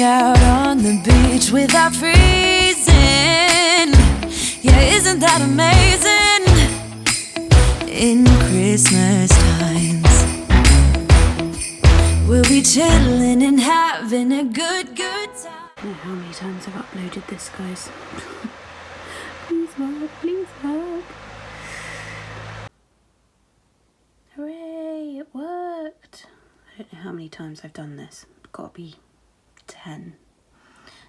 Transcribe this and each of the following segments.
out on the beach without freezing. Yeah, isn't that amazing? In Christmas times, we'll be chilling and having a good time. I don't know how many times I've uploaded this, guys. Please help, please help. Hooray, it worked. I don't know how many times I've done this. It's got to be 10.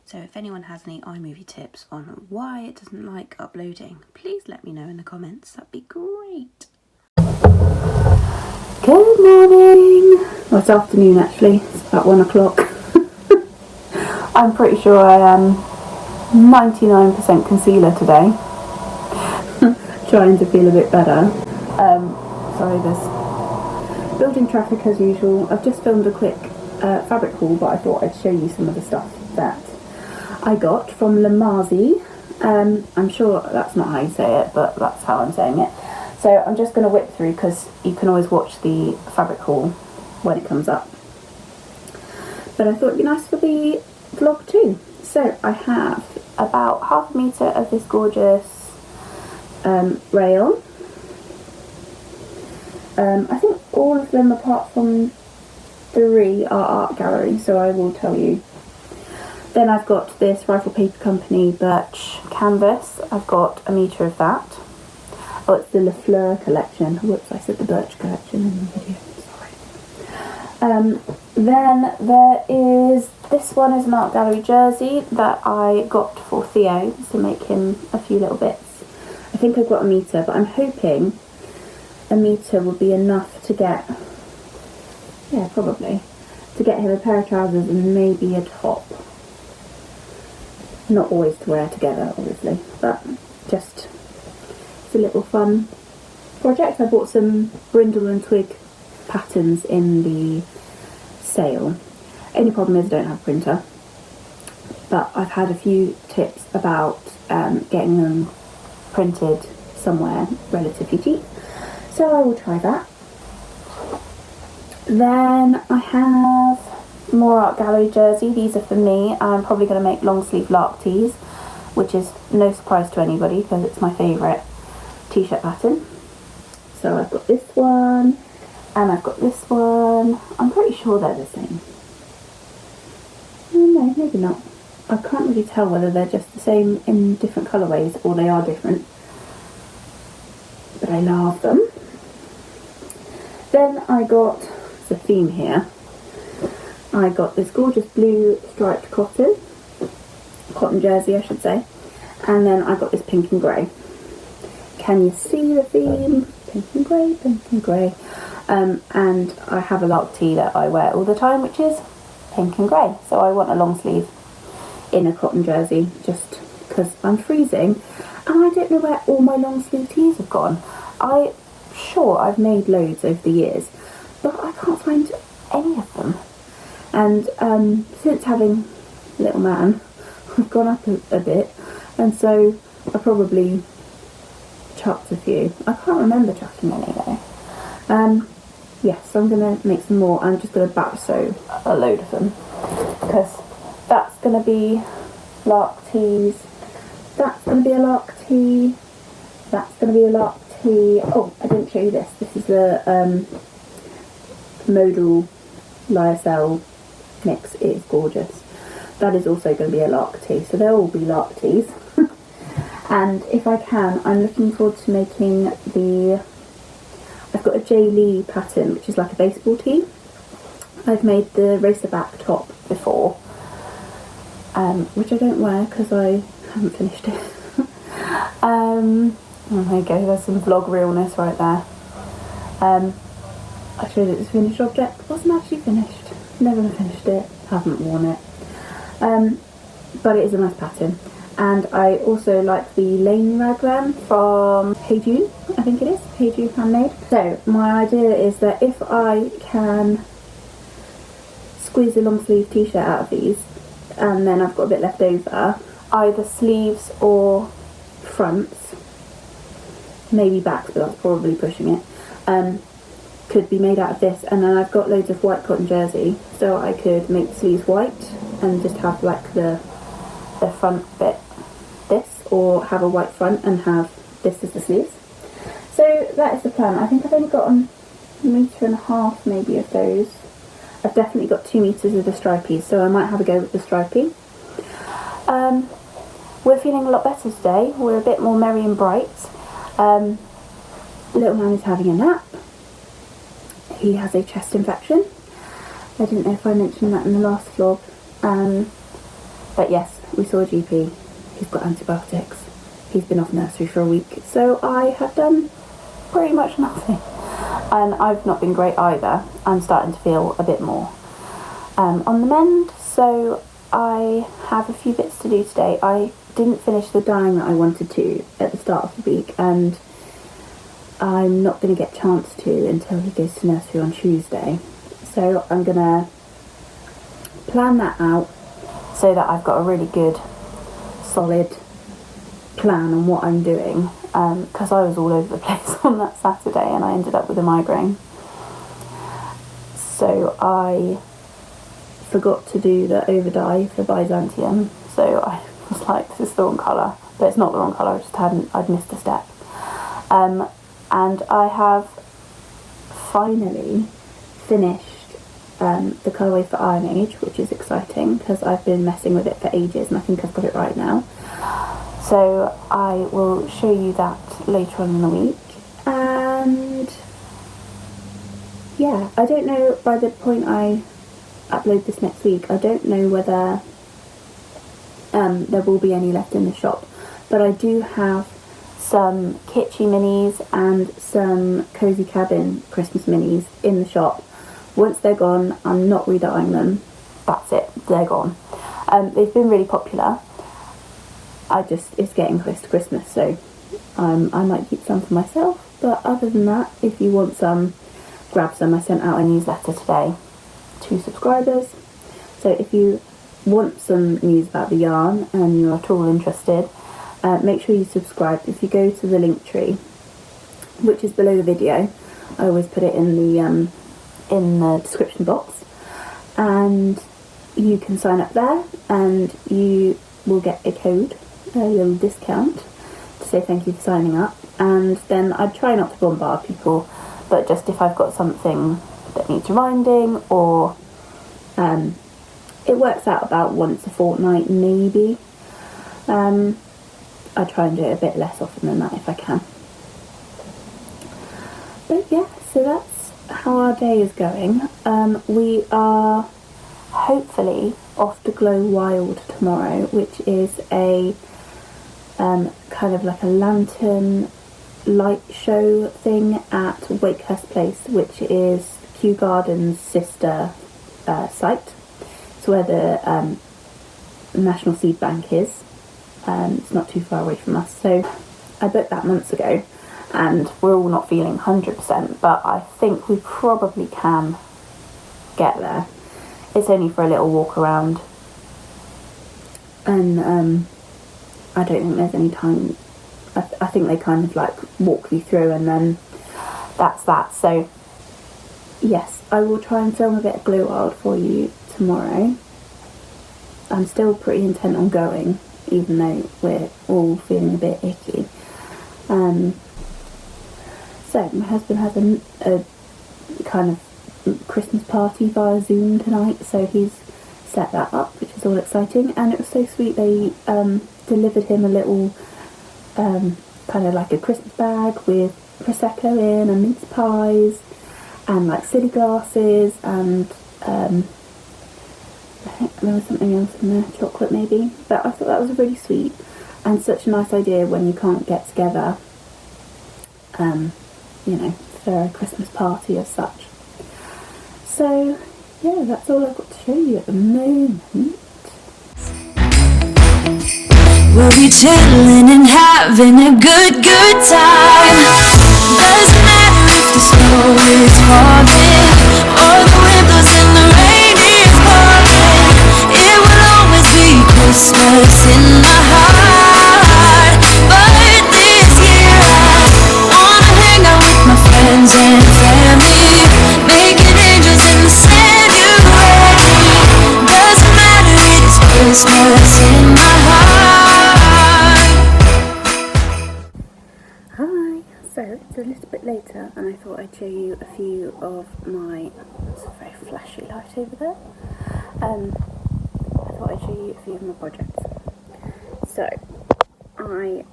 So if anyone has any iMovie tips on why it doesn't like uploading, please let me know in the comments. That'd be great. Good morning. Well, it's afternoon actually. It's about 1 o'clock. I'm pretty sure I am 99% concealer today. Trying to feel a bit better. Sorry, there's building traffic as usual. I've just filmed a quick fabric haul, but I thought I'd show you some of the stuff that I got from Lamazi. I'm sure that's not how you say it, but that's how I'm saying it. So I'm just going to whip through because you can always watch the fabric haul when it comes up. But I thought it'd be nice for the vlog too. So I have about ½ metre of this gorgeous rayon. I think all of them apart from 3 are art gallery, so I will tell you. Then I've got this Rifle Paper Company birch canvas. I've got 1 metre of that. Oh, it's the Le Fleur collection. Whoops, I said the birch collection in the video. Sorry. Then there is, this one is an art gallery jersey that I got for Theo to make him a few little bits. I think I've got 1 metre, but I'm hoping 1 metre would be enough to get, yeah, probably, to get him a pair of trousers and maybe a top. Not always to wear together, obviously, but just, it's a little fun project. I bought some brindle and twig patterns in the sale. Only problem is I don't have a printer, but I've had a few tips about getting them printed somewhere relatively cheap, so I will try that. Then I have more art gallery jersey. These are for me. I'm probably going to make long sleeve lark tees, which is no surprise to anybody because it's my favourite t-shirt pattern. So I've got this one and I've got this one. I'm pretty sure they're the same. No, maybe not. I can't really tell whether they're just the same in different colourways or they are different, but I love them. Then I got the theme here. I got this gorgeous blue striped cotton jersey I should say, and then I got this pink and grey. Can you see the theme? Pink and grey, pink and grey. And I have a lark tee that I wear all the time, which is pink and grey, so I want a long sleeve in a cotton jersey just because I'm freezing and I don't know where all my long sleeve tees have gone. I'm sure I've made loads over the years, but I can't find any of them. And since having a little man, I've gone up a bit, and so I probably chucked a few. I can't remember chucking any though. Yes, so I'm going to make some more. I'm just going to batch sew a load of them because that's going to be lark tees, that's going to be a lark tee, that's going to be a lark tee. Oh, I didn't show you this. This is the modal lyocell mix. It is gorgeous. That is also going to be a lark tee, so they'll all be lark tees. And if I can, I'm looking forward to making the, I've got a J. Lee pattern which is like a baseball tee. I've made the racer back top before, which I don't wear because I haven't finished it. Oh, there you go, there's some vlog realness right there. I showed it as a finished object, it wasn't actually finished. Never finished it, haven't worn it. But it is a nice pattern. And I also like the Lane raglan from Hey Jude, I think it is, Hey Jude Handmade. So my idea is that if I can squeeze a long sleeve t-shirt out of these, and then I've got a bit left over, either sleeves or fronts, maybe backs, but that's probably pushing it, could be made out of this. And then I've got loads of white cotton jersey, so I could make the sleeves white and just have like the front bit this, or have a white front and have this as the sleeves. So that is the plan. I think I've only got a metre and a half maybe of those. I've definitely got 2 metres of the stripies, so I might have a go with the stripy. We're feeling a lot better today. We're a bit more merry and bright. Little man is having a nap. He has a chest infection. I didn't know if I mentioned that in the last vlog. But yes, we saw a GP. He's got antibiotics. He's been off nursery for a week. So I have done pretty much nothing. And I've not been great either. I'm starting to feel a bit more on the mend. So I have a few bits to do today. I didn't finish the dyeing that I wanted to at the start of the week, and I'm not going to get a chance to until he goes to nursery on Tuesday. So I'm going to plan that out so that I've got a really good, solid plan on what I'm doing, because I was all over the place on that Saturday and I ended up with a migraine. So I forgot to do the over dye for Byzantium, so I was like, this is the wrong colour, but it's not the wrong colour, I'd missed a step. And I have finally finished the colourway for Iron Age, which is exciting because I've been messing with it for ages and I think I've got it right now. So I will show you that later on in the week. And yeah, I don't know, by the point I upload this next week, I don't know whether there will be any left in the shop, but I do have some kitschy minis and some cozy cabin Christmas minis in the shop. Once they're gone, I'm not re-dyeing them. That's it, they're gone. They've been really popular. It's getting close to Christmas, so I might keep some for myself, but other than that, if you want some, grab some. I sent out a newsletter today to subscribers, so if you want some news about the yarn and you're at all interested, make sure you subscribe. If you go to the link tree, which is below the video, I always put it in the description box, and you can sign up there and you will get a code, a little discount, to say thank you for signing up. And then I try not to bombard people, but just if I've got something that needs reminding, or it works out about once a fortnight maybe. I try and do it a bit less often than that if I can. But yeah, so that's how our day is going. We are hopefully off to Glow Wild tomorrow, which is a kind of like a lantern light show thing at Wakehurst Place, which is Kew Gardens' sister site. It's where the National Seed Bank is. It's not too far away from us, so I booked that months ago, and we're all not feeling 100%, but I think we probably can get there. It's only for a little walk around, and I don't think there's any time. I think they kind of like walk you through and then that's that. So yes, I will try and film a bit of Glow Wild for you tomorrow. I'm still pretty intent on going, even though we're all feeling a bit icky. So my husband has a kind of Christmas party via Zoom tonight, so he's set that up, which is all exciting. And it was so sweet, they delivered him a little kind of like a Christmas bag with Prosecco in and mince pies and like silly glasses, and I think there was something else in there, chocolate maybe, but I thought that was really sweet and such a nice idea when you can't get together, you know, for a Christmas party as such. So yeah, that's all I've got to show you at the moment. We'll be chilling and having a good time. Doesn't matter if the snow is falling or the wind blows and the rain is pouring. It will always be Christmas in my heart. But this year I wanna hang out with my friends and family, making angels in the January. Doesn't matter I'd show you a few of my, it's a very flashy light over there, I thought I'd show you a few of my projects. So, I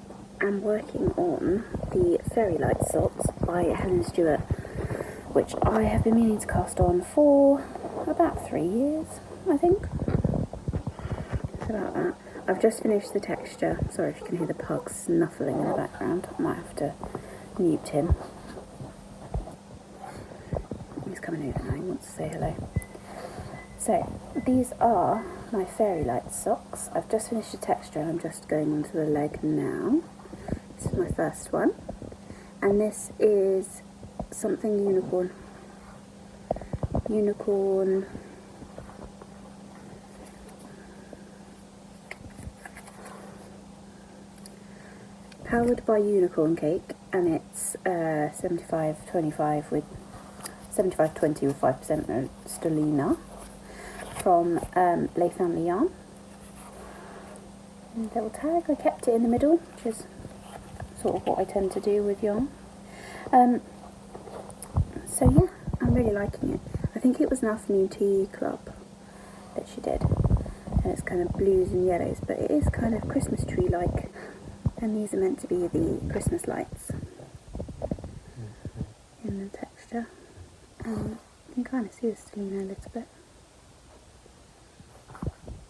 am working on the Fairy Light Socks by Helen Stewart, which I have been meaning to cast on for about 3 years, I think. It's about that. I've just finished the texture. Sorry if you can hear the pug snuffling in the background. I might have to mute him. He's coming over now, he wants to say hello. So, these are my Fairy Light Socks. I've just finished the texture and I'm just going onto the leg now. This is my first one. And this is something unicorn. Unicorn. Powered by Unicorn Cake, and it's 75-25 with 75-20 with 5% stellina from Lay Family Yarn. And little tag, I kept it in the middle, which is sort of what I tend to do with yarn. So yeah, I'm really liking it. I think it was an afternoon tea club that she did, and it's kind of blues and yellows, but it is kind of Christmas tree like, and these are meant to be the Christmas lights in the texture. You can kind of see the stellina a little bit.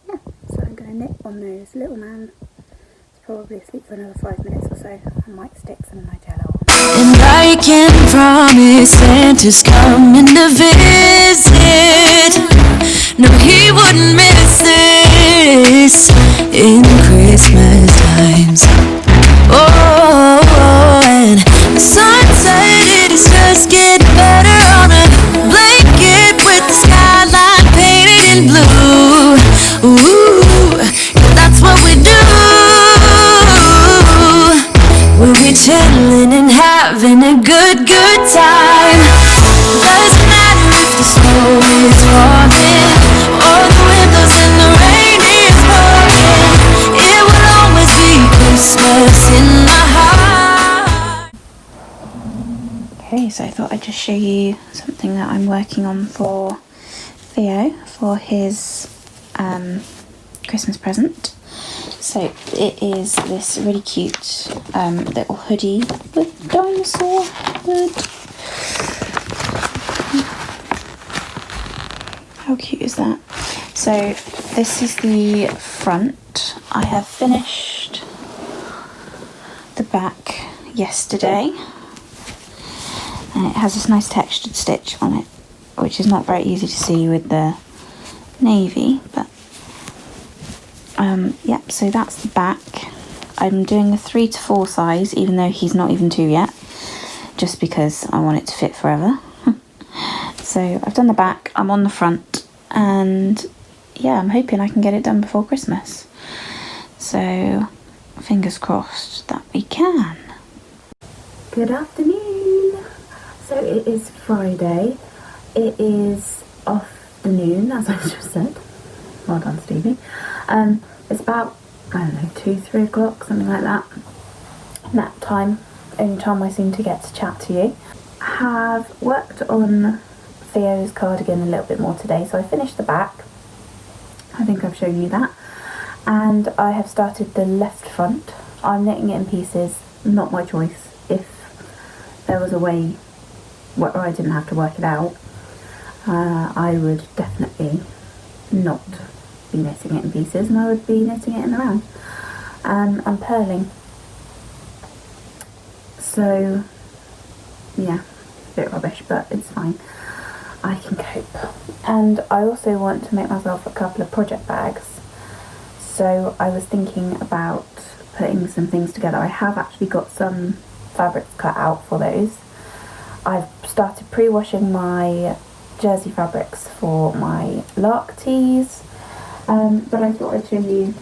Yeah, so I'm going to knit on those. Little man is probably asleep for another 5 minutes or so. I might stick some of my jello on. And I can promise Santa's coming to visit. No, he wouldn't miss this in Christmas times. Oh, and the sunset, it is just getting better on a blanket with the skyline painted in blue. Ooh, that's what we do. We'll be chilling and having a good time. Doesn't matter if the snow is falling or the windows and the rain is pouring. It will always be Christmas in my heart. Okay, so I thought I'd just show you something that I'm working on for Theo for his Christmas present. So it is this really cute little hoodie with dinosaur hood. How cute is that? So this is the front. I have finished the back yesterday, and it has this nice textured stitch on it, which is not very easy to see with the navy, but yep, so that's the back. I'm doing a 3 to 4 size, even though he's not even 2 yet, just because I want it to fit forever. So I've done the back, I'm on the front, and yeah, I'm hoping I can get it done before Christmas. So fingers crossed that we can. Good afternoon. So it is Friday. It is afternoon, as I just said. Well done, Stevie. It's about, I don't know, 2-3 o'clock, something like that. Nap time. Only time I seem to get to chat to you. Have worked on Theo's cardigan a little bit more today, so I finished the back. I think I've shown you that. And I have started the left front. I'm knitting it in pieces, not my choice. If there was a way where I didn't have to work it out, I would definitely not be knitting it in pieces, and I would be knitting it in the round. I'm purling, so yeah, a bit rubbish, but it's fine. I can cope. And I also want to make myself a couple of project bags, so I was thinking about putting some things together. I have actually got some fabrics cut out for those. I've started pre-washing my jersey fabrics for my lark tees, but I thought I'd show you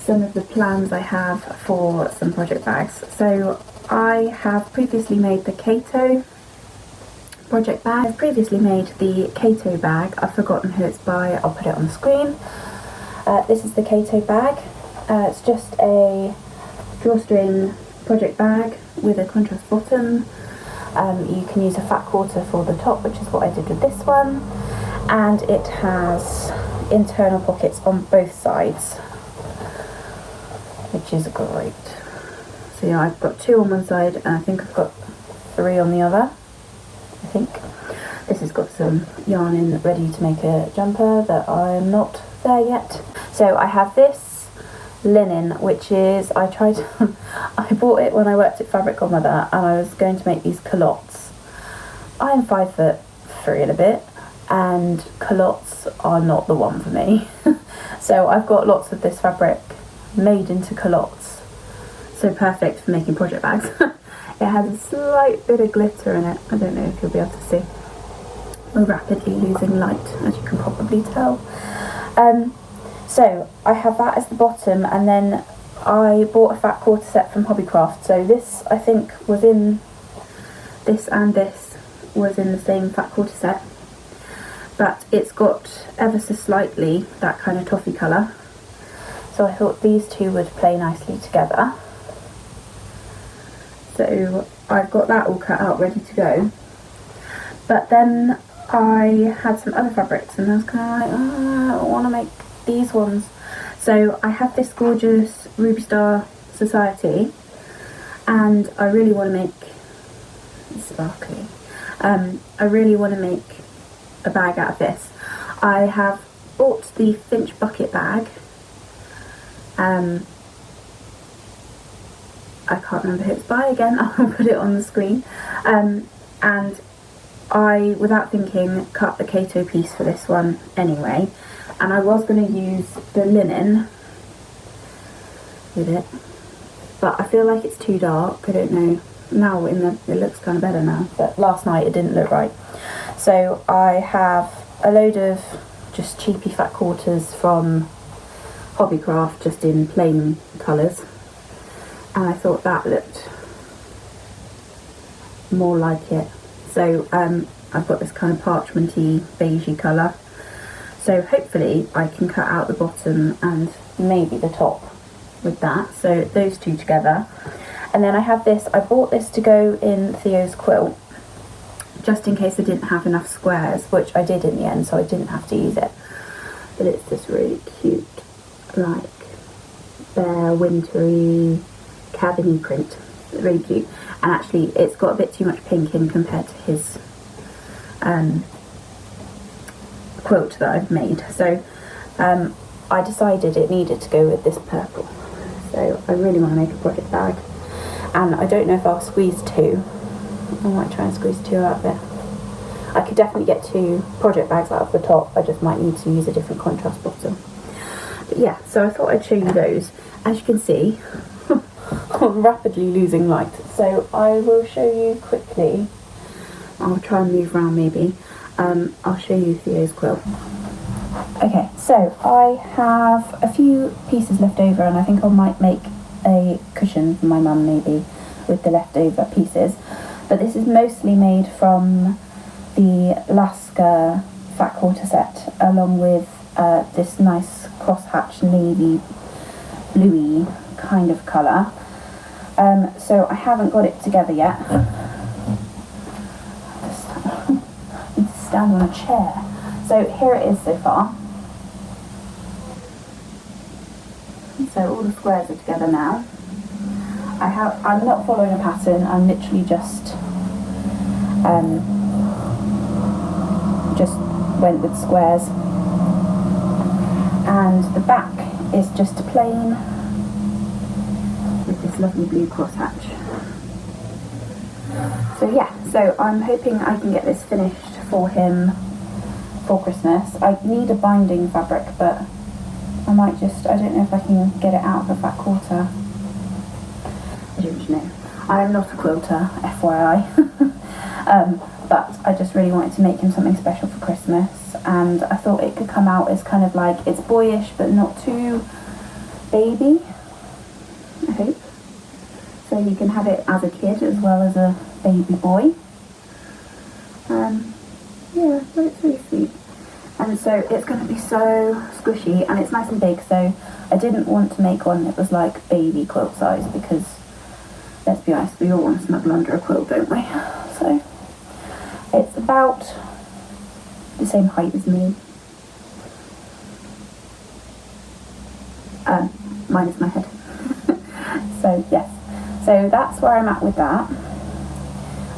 some of the plans I have for some project bags. So I have previously made the Cato project bag. I've previously made the Cato bag. I've forgotten who it's by. I'll put it on the screen. This is the Cato bag. It's just a drawstring project bag with a contrast bottom. You can use a fat quarter for the top, which is what I did with this one, and it has internal pockets on both sides, which is great. So yeah, I've got 2 on one side and I think I've got 3 on the other. I think this has got some yarn in ready to make a jumper, that I'm not there yet. So I have this linen, which is, I bought it when I worked at Fabric Godmother, and I was going to make these culottes. I am 5'3" and a bit, and culottes are not the one for me. So I've got lots of this fabric made into culottes, so perfect for making project bags. It has a slight bit of glitter in it. I don't know if you'll be able to see. We're rapidly losing light, as you can probably tell. So I have that as the bottom, and then I bought a fat quarter set from Hobbycraft. So this, I think, was in this, and this was in the same fat quarter set, but it's got ever so slightly that kind of toffee colour. So I thought these two would play nicely together. So I've got that all cut out, ready to go. But then I had some other fabrics, and I was kind of like, I don't want to make these ones. So I have this gorgeous Ruby Star Society, and I really want to make sparkly. I really want to make a bag out of this. I have bought the Finch bucket bag. I can't remember who it's by again. I'll put it on the screen. And I, without thinking, cut the Kato piece for this one anyway, and I was going to use the linen with it, but I feel like it's too dark. I don't know, now it looks kind of better now, but last night it didn't look right. So I have a load of just cheapy fat quarters from Hobbycraft, just in plain colours, and I thought that looked more like it. So I've got this kind of parchmenty beigey colour, so hopefully I can cut out the bottom and maybe the top with that. So those two together. And then I have this, I bought this to go in Theo's quilt, just in case I didn't have enough squares, which I did in the end, so I didn't have to use it. But it's this really cute, like, bare, wintry, cabiny print. Really cute. And actually it's got a bit too much pink in compared to his quilt that I've made. So I decided it needed to go with this purple. So I really want to make a project bag. And I don't know if I'll squeeze 2. I might try and squeeze 2 out of it. I could definitely get 2 project bags out of the top. I just might need to use a different contrast bottom. But yeah, so I thought I'd show you those. As you can see, I'm rapidly losing light, so I will show you quickly. I'll try and move around maybe. I'll show you Theo's quilt. Okay, so I have a few pieces left over, and I think I might make a cushion for my mum maybe with the leftover pieces. But this is mostly made from the Lasker fat quarter set, along with this nice crosshatch navy bluey kind of colour. So I haven't got it together yet. I need to stand on a chair. So here it is so far. So all the squares are together now. I'm not following a pattern, I'm literally just went with squares. And the back is just plain with this lovely blue crosshatch. So yeah, so I'm hoping I can get this finished for him for Christmas. I need a binding fabric, but I might just, I don't know if I can get it out of the fat quarter. I don't know. I am not a quilter, FYI. But I just really wanted to make him something special for Christmas, and I thought it could come out as kind of like, it's boyish but not too baby, I hope. So you can have it as a kid as well as a baby boy. Yeah, but it's really sweet. And so it's going to be so squishy, and it's nice and big, so I didn't want to make one that was like baby quilt size, because let's be honest, we all want to snuggle under a quilt, don't we? so it's about the same height as me. Minus my head. So yes, so that's where I'm at with that.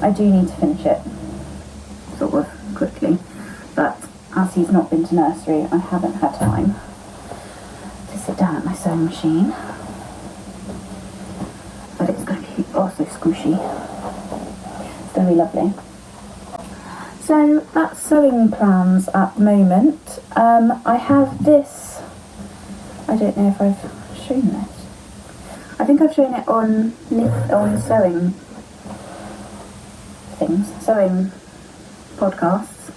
I do need to finish it sort of quickly, but as he's not been to nursery, I haven't had time to sit down at my sewing machine. But it's going to be also squishy. It's going to be lovely. So that's sewing plans at the moment. I have this, I don't know if I've shown this. I think I've shown it on sewing things, sewing podcasts.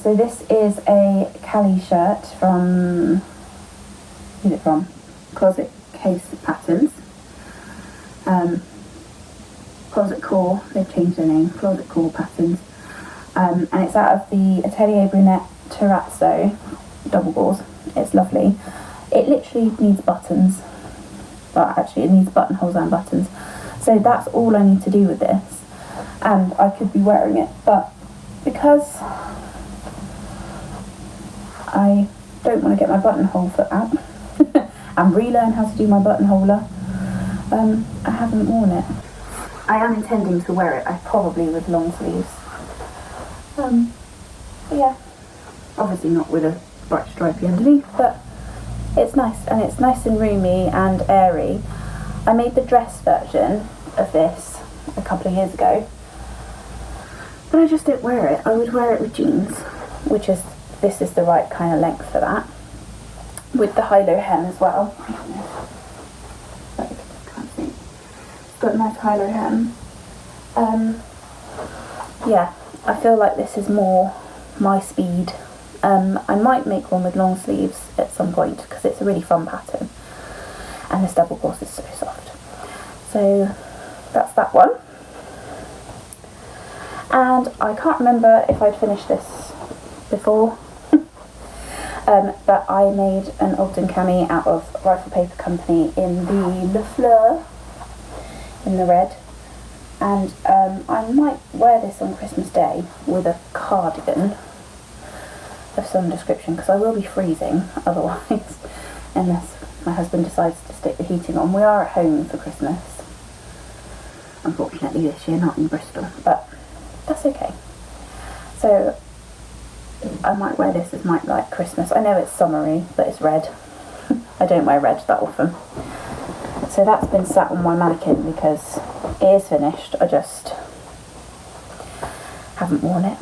So this is a Callie shirt from, who's it from? Closet Case Patterns. Closet Core, they've changed their name, Closet Core Patterns. And it's out of the Atelier Brunette Terrazzo double gauze. It's lovely. It literally needs buttons. Well, actually it needs buttonholes and buttons. So that's all I need to do with this. And I could be wearing it, but because I don't want to get my buttonhole foot out and relearn how to do my buttonholer, I haven't worn it. I am intending to wear it, probably with long sleeves. But yeah, obviously not with a bright stripey underneath, but it's nice, and it's nice and roomy and airy. I made the dress version of this a couple of years ago, but I just don't wear it. I would wear it with jeans, this is the right kind of length for that, with the high-low hem as well. Can't see. It's got a nice high-low hem. Yeah, I feel like this is more my speed. I might make one with long sleeves at some point because it's a really fun pattern, and this double gauze is so soft. So that's that one. And I can't remember if I'd finished this before, but I made an Ogden cami out of Rifle Paper Company in the Le Fleur, in the red. And I might wear this on Christmas Day with a cardigan of some description, because I will be freezing otherwise, unless my husband decides to stick the heating on. We are at home for Christmas, unfortunately this year, not in Bristol, but that's okay. So I might wear this as my like Christmas. I know it's summery, but it's red. I don't wear red that often. So that's been sat on my mannequin because it is finished, I just haven't worn it.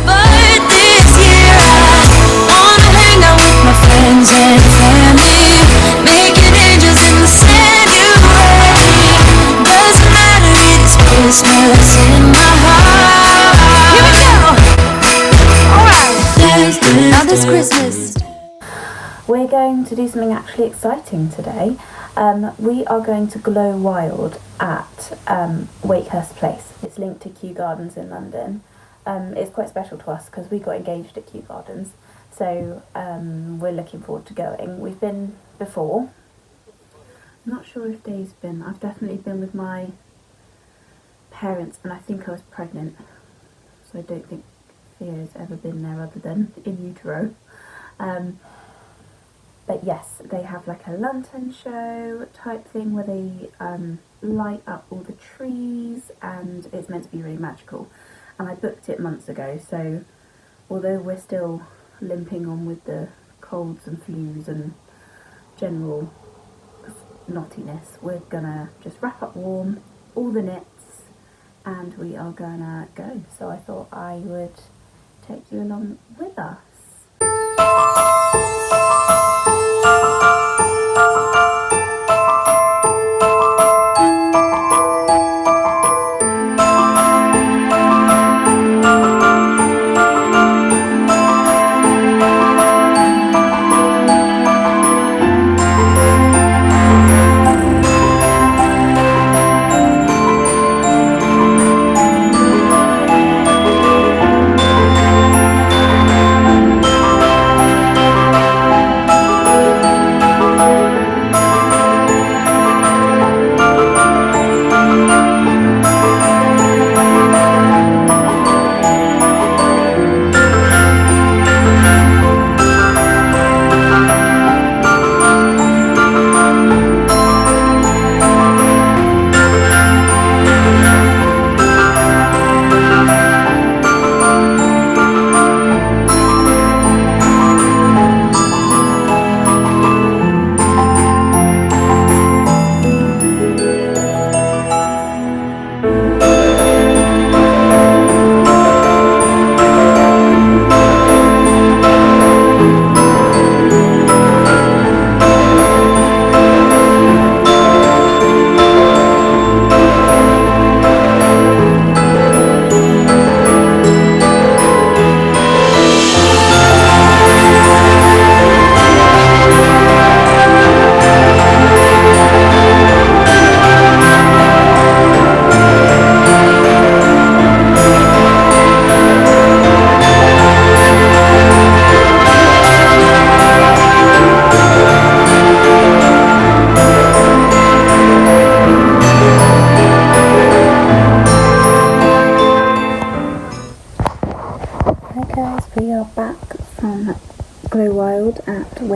But this year I wanna hang out with my friends and family, making angels in the January. Doesn't matter, it's Christmas in my heart. Here we go. Alright, now this Christmas. We're going to do something actually exciting today. We are going to glow wild at Wakehurst Place. It's linked to Kew Gardens in London. It's quite special to us because we got engaged at Kew Gardens, so we're looking forward to going. We've been before. I'm not sure if Dave's been. I've definitely been with my parents, and I think I was pregnant, so I don't think Theo's ever been there other than in utero. But yes, they have like a lantern show type thing where they light up all the trees, and it's meant to be really magical. And I booked it months ago, so although we're still limping on with the colds and flus and general knottiness, we're gonna just wrap up warm, all the knits, and we are gonna go. So I thought I would take you along with us.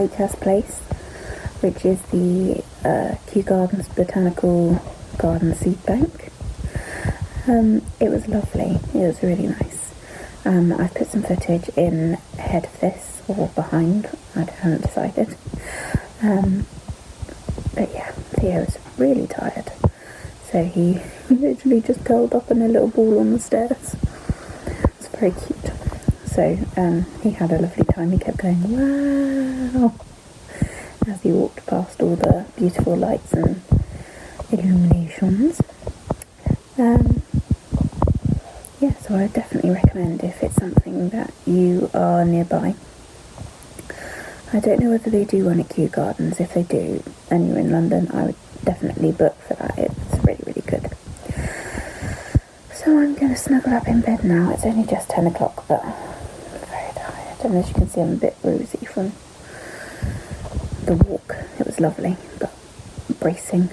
Wakehurst Place, which is the Kew Gardens Botanical Garden Seed Bank. It was lovely, it was really nice. I've put some footage in ahead of this, or behind, I haven't decided. But yeah, Theo was really tired, so he literally just curled up in a little ball on the stairs. It's very cute. So he had a lovely time. He kept going, wow, as he walked past all the beautiful lights and illuminations. Yeah, so I would definitely recommend if it's something that you are nearby. I don't know whether they do one at Kew Gardens. If they do, and you're in London, I would definitely book for that. It's really, really good. So I'm going to snuggle up in bed now. It's only just 10 o'clock, but I'm very tired. And as you can see, I'm a bit woozy from the walk. It was lovely, but bracing.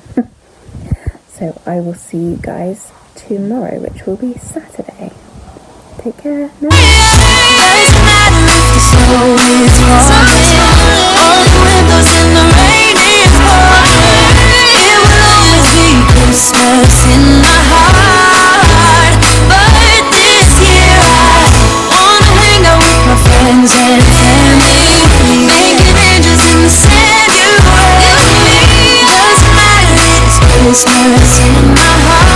So I will see you guys tomorrow, which will be Saturday. Take care. No. Christmas in my heart, but this year I wanna hang out with my friends and family, making angels in the January. Doesn't matter, it's Christmas in my heart.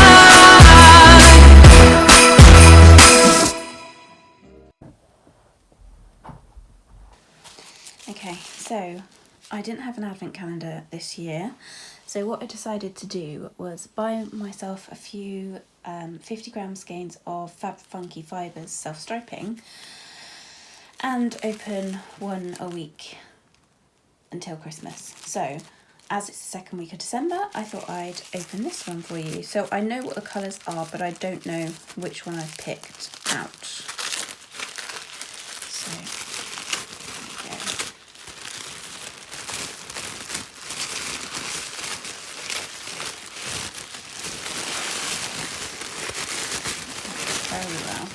Okay, so I didn't have an advent calendar this year. So what I decided to do was buy myself a few 50-gram skeins of Fab Funky Fibres self-striping and open one a week until Christmas. So as it's the second week of December, I thought I'd open this one for you. So I know what the colours are, but I don't know which one I've picked out. So there we go. Very well.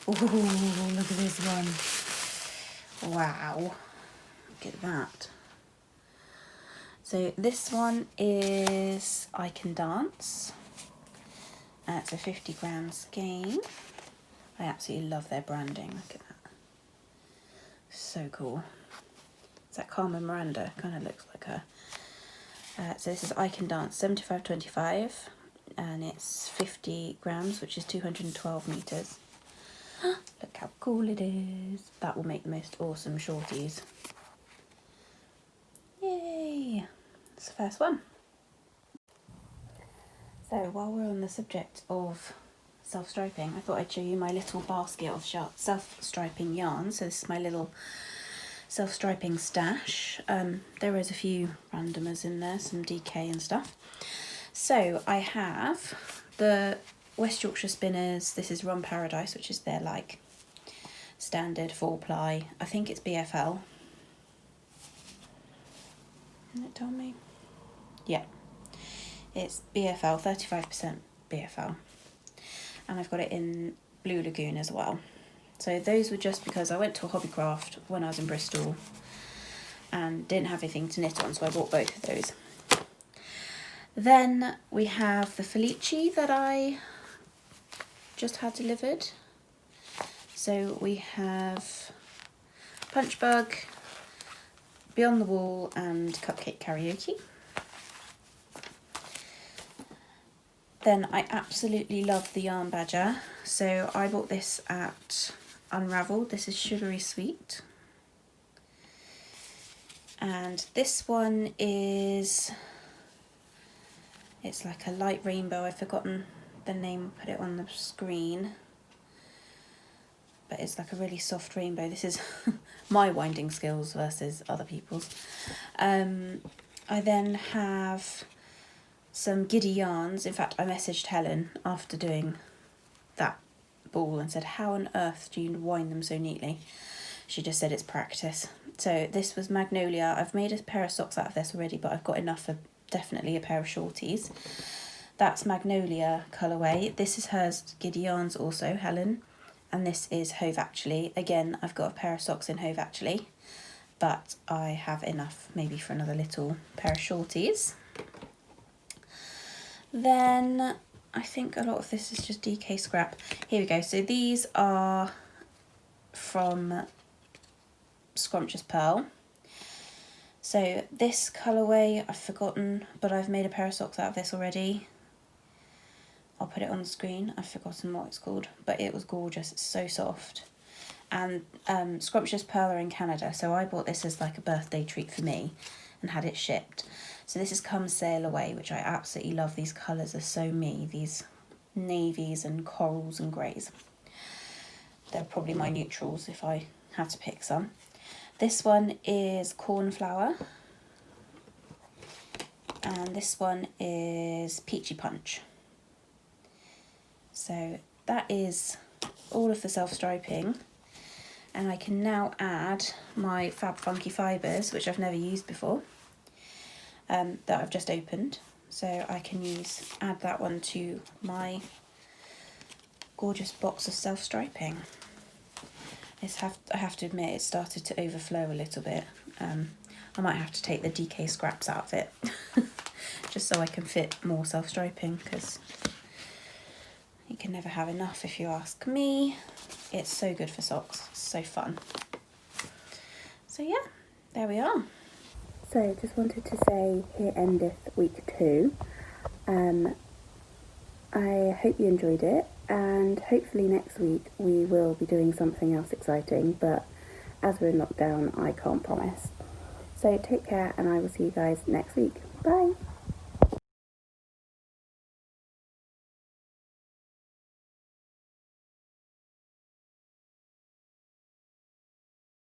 Ooh, look at this one. Wow. Look at that. So this one is I Can Dance. It's a 50-gram skein. I absolutely love their branding. Look at that. So cool. It's that Carmen Miranda. Kind of looks like her. So this is I Can Dance 7525. And it's 50 grams, which is 212 meters. Look how cool it is. That will make the most awesome shorties. Yay! It's the first one. So while we're on the subject of self-striping, I thought I'd show you my little basket of self-striping yarns. So this is my little self-striping stash. There is a few randomers in there, some DK and stuff. So I have the West Yorkshire Spinners. This is Rum Paradise, which is their like standard 4-ply. I think it's BFL. Didn't it tell me? Yeah. It's BFL, 35% BFL. And I've got it in Blue Lagoon as well. So those were just because I went to a Hobbycraft when I was in Bristol and didn't have anything to knit on, so I bought both of those. Then we have the Felici that I just had delivered. So we have Punchbug, Beyond the Wall and Cupcake Karaoke. Then I absolutely love the Yarn Badger. So I bought this at Unraveled. This is Sugary Sweet. And this one is... it's like a light rainbow. I've forgotten the name, put it on the screen. But it's like a really soft rainbow. This is my winding skills versus other people's. I then have some Giddy yarns. In fact, I messaged Helen after doing that ball and said, how on earth do you wind them so neatly? She just said it's practice. So this was Magnolia. I've made a pair of socks out of this already, but I've got enough for definitely a pair of shorties. That's Magnolia colourway. This is hers Giddy yarns also, Helen. And this is Hove Actually. Again, I've got a pair of socks in Hove Actually. but I have enough maybe for another little pair of shorties. Then I think a lot of this is just DK scrap. Here we go. So these are from Scrumptious Pearl. So this colourway I've forgotten, but I've made a pair of socks out of this already. I'll put it on the screen. I've forgotten what it's called, but it was gorgeous. It's so soft. And Scrumptious Pearl are in Canada, so I bought this as like a birthday treat for me and had it shipped. So this is Come Sail Away, which I absolutely love. These colours are so me, these navies and corals and greys. They're probably my neutrals if I had to pick some. This one is Cornflower, and this one is Peachy Punch. So that is all of the self-striping, and I can now add my Fab Funky Fibres, which I've never used before, that I've just opened. So I can add that one to my gorgeous box of self-striping. I have to admit, it started to overflow a little bit. I might have to take the DK scraps out of it just so I can fit more self-striping, because you can never have enough if you ask me. It's so good for socks, it's so fun. So yeah, there we are. So just wanted to say, here endeth week 2. I hope you enjoyed it, and hopefully next week we will be doing something else exciting, but as we're in lockdown I can't promise. So take care, and I will see you guys next week. Bye!